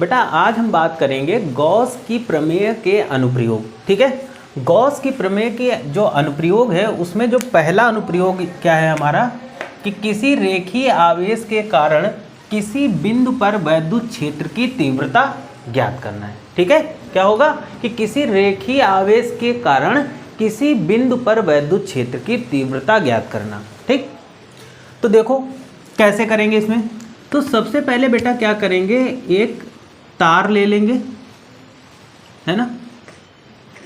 बेटा आज हम बात करेंगे गॉस की प्रमेय के अनुप्रयोग। ठीक है, गॉस की प्रमेय के जो अनुप्रयोग है उसमें जो पहला अनुप्रयोग क्या है हमारा कि किसी रेखीय आवेश के कारण किसी बिंदु पर वैद्युत क्षेत्र की तीव्रता ज्ञात करना है। ठीक है, क्या होगा कि किसी रेखीय आवेश के कारण किसी बिंदु पर वैद्युत क्षेत्र की तीव्रता ज्ञात करना। ठीक, तो देखो कैसे करेंगे इसमें। तो सबसे पहले बेटा क्या करेंगे, एक तार ले लेंगे, है ना।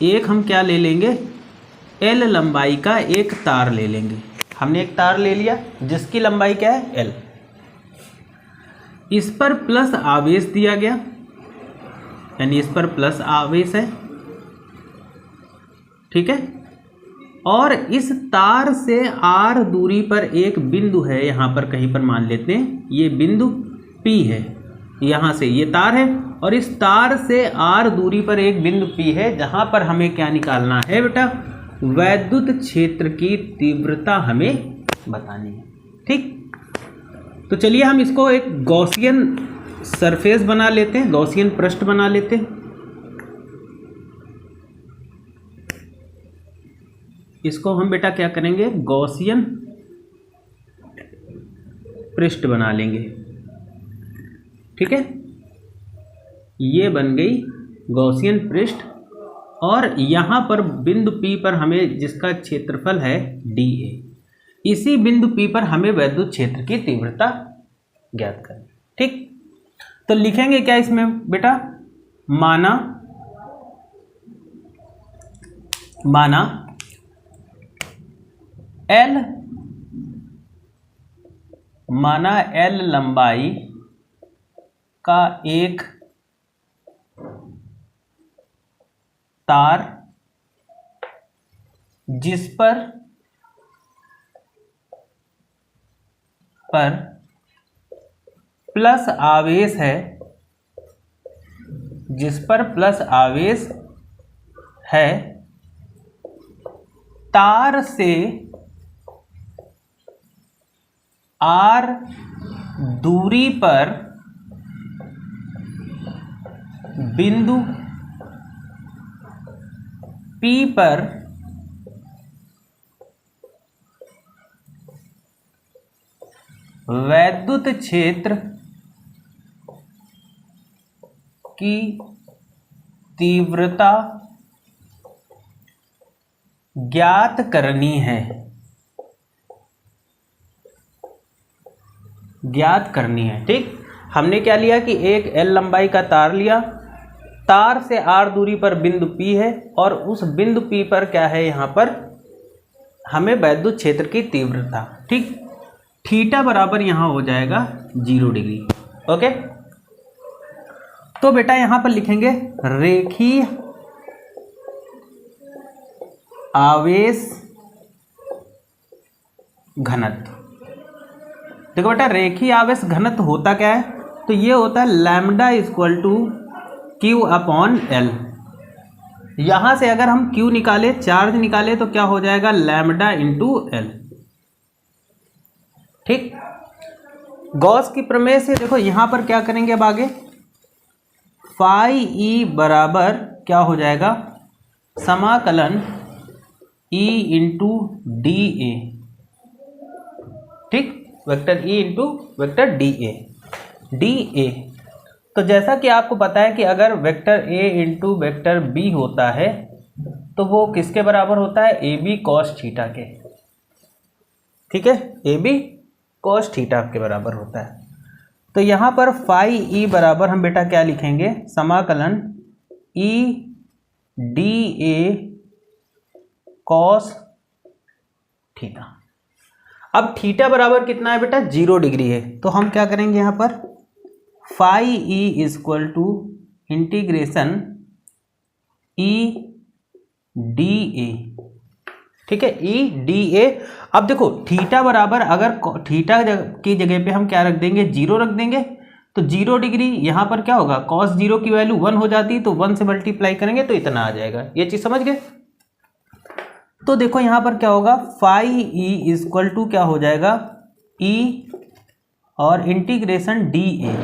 एक हम क्या ले लेंगे, L लंबाई का एक तार ले लेंगे। हमने एक तार ले लिया जिसकी लंबाई क्या है L। इस पर प्लस आवेश दिया गया, यानी इस पर प्लस आवेश है। ठीक है, और इस तार से R दूरी पर एक बिंदु है, यहाँ पर कहीं पर मान लेते हैं ये बिंदु P है। यहाँ से ये तार है और इस तार से R दूरी पर एक बिंदु P है, जहाँ पर हमें क्या निकालना है बेटा, वैद्युत क्षेत्र की तीव्रता हमें बतानी है। ठीक, तो चलिए हम इसको एक गॉसियन सरफेस बना लेते हैं, गॉसियन पृष्ठ बना लेते हैं। इसको हम बेटा क्या करेंगे, गॉसियन पृष्ठ बना लेंगे। ठीक है, ये बन गई गॉसियन पृष्ठ और यहाँ पर बिंदु P पर हमें जिसका क्षेत्रफल है dA, इसी बिंदु P पर हमें वैद्युत क्षेत्र की तीव्रता ज्ञात करनी। ठीक, तो लिखेंगे क्या इसमें बेटा, माना L लंबाई का एक तार जिस पर प्लस आवेश है, जिस पर प्लस आवेश है, तार से R दूरी पर बिंदु P पर वैद्युत क्षेत्र की तीव्रता ज्ञात करनी है, ठीक, हमने क्या लिया कि एक L लंबाई का तार लिया, तार से R दूरी पर बिंदु P है और उस बिंदु P पर क्या है, यहाँ पर हमें वैद्युत क्षेत्र की तीव्रता। ठीक, थीटा बराबर यहाँ हो जाएगा 0 डिग्री। ओके, तो बेटा यहाँ पर लिखेंगे रेखीय आवेश घनत्व। देखो बेटा रेखीय आवेश घनत्व होता क्या है, तो ये होता है lambda equal to Q upon L। यहाँ से अगर हम Q निकाले, चार्ज निकाले, तो क्या हो जाएगा, लैम्डा इंटू L। ठीक, गॉस की प्रमेय से देखो यहाँ पर क्या करेंगे, अब आगे फाई E बराबर क्या हो जाएगा, समाकलन E इंटू dA। ठीक, vector E into vector dA। तो जैसा कि आपको पता है कि अगर vector A into vector B होता है तो वो किसके बराबर होता है, AB cos थीटा के। ठीक है, AB cos थीटा के बराबर होता है। तो यहाँ पर फाई E बराबर हम बेटा क्या लिखेंगे, समाकलन E dA cos थीटा। अब थीटा बराबर कितना है बेटा, 0 डिग्री है, तो हम क्या करेंगे यहाँ पर phi E equal to integration E dA। ठीक है, E dA। अब देखो थीटा बराबर, अगर थीटा की जगह पे हम क्या रख देंगे, 0 रख देंगे, तो 0 डिग्री यहाँ पर क्या होगा, cos 0 की वैल्यू 1 हो जाती है, तो 1 से मल्टीप्लाई करेंगे तो इतना आ जाएगा। ये चीज़ समझ गए। तो देखो यहाँ पर क्या होगा, फाई E इक्वल टू क्या हो जाएगा, E और इंटीग्रेशन dA।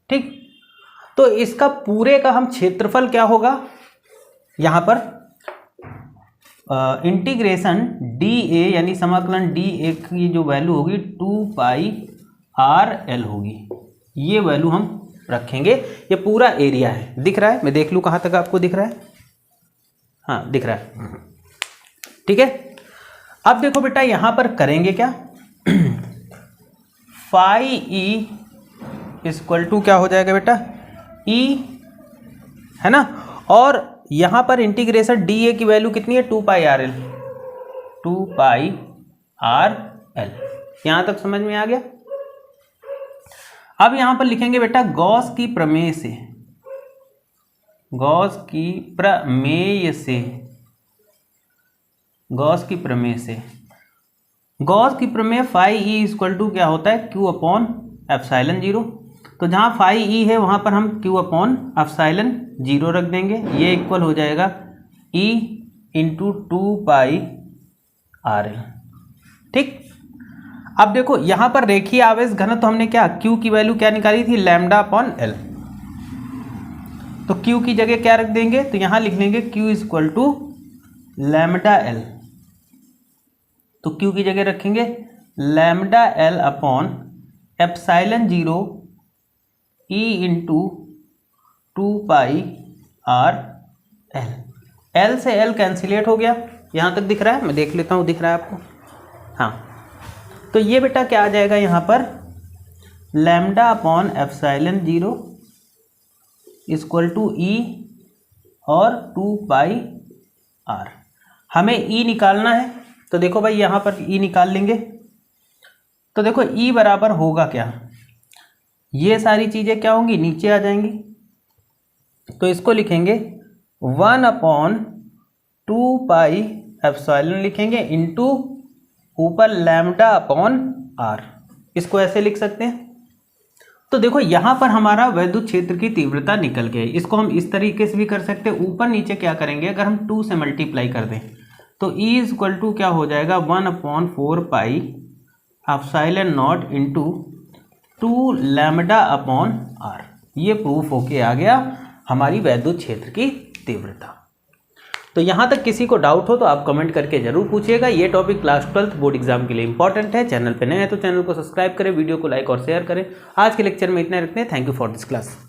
ठीक, तो इसका पूरे का हम क्षेत्रफल क्या होगा यहाँ पर इंटीग्रेशन डी ए यानी समाकलन डी ए की जो वैल्यू होगी 2πr/l होगी, ये वैल्यू हम रखेंगे। ये पूरा एरिया है, दिख रहा है? मैं देख लूँ कहाँ तक आपको दिख रहा है। हाँ दिख रहा है, ठीक है। अब देखो बेटा यहाँ पर करेंगे क्या, फाई ई इक्वल टू क्या हो जाएगा बेटा, ई है ना, और यहाँ पर इंटीग्रेशन डी ए की वैल्यू कितनी है 2πr/l, 2πr/l। यहाँ तक समझ में आ गया। अब यहाँ पर लिखेंगे बेटा गॉस की प्रमेय से, गॉस की प्रमेय से, गॉस की प्रमेय से, गॉस की प्रमेय फाई ई इक्वल टू क्या होता है Q/ε0। तो जहाँ फाई ई है वहाँ पर हम Q/ε0 रख देंगे, ये इक्वल हो जाएगा E × 2πr/l, ठीक। अब देखो यहाँ पर रेखीय आवेश घनत्व तो हमने क्या Q की वैल्यू क्या निकाली थी λ/L, तो Q की जगह क्या रख देंगे, तो यहाँ लिख लेंगे Q = λL, तो Q की जगह रखेंगे λL/ε0 E × 2πr/l। L से L कैंसिलेट हो गया, यहाँ तक दिख रहा है? मैं देख लेता हूँ दिख रहा है आपको। हाँ, तो ये बेटा क्या आ जाएगा यहाँ पर λ/ε0 = E और 2πr। हमें E निकालना है, तो देखो भाई यहाँ पर E निकाल लेंगे। तो देखो E बराबर होगा क्या, ये सारी चीज़ें क्या होंगी नीचे आ जाएंगी, तो इसको लिखेंगे 1/2πε लिखेंगे इंटू ऊपर λ/r, इसको ऐसे लिख सकते हैं। तो देखो यहाँ पर हमारा वैद्युत क्षेत्र की तीव्रता निकल गई। इसको हम इस तरीके से भी कर सकते हैं, ऊपर नीचे क्या करेंगे, अगर हम 2 से मल्टीप्लाई कर दें तो E = क्या हो जाएगा 1/4πε0 इंटू 2λ/r। ये प्रूफ होके आ गया हमारी वैद्युत क्षेत्र की तीव्रता। तो यहाँ तक किसी को डाउट हो तो आप कमेंट करके जरूर पूछिएगा। ये topic class 12th board exam के लिए इंपॉर्टेंट है। चैनल पे नए हैं तो चैनल को सब्सक्राइब करें, वीडियो को लाइक और शेयर करें। आज के लेक्चर में इतना रखते हैं। Thank you for this class.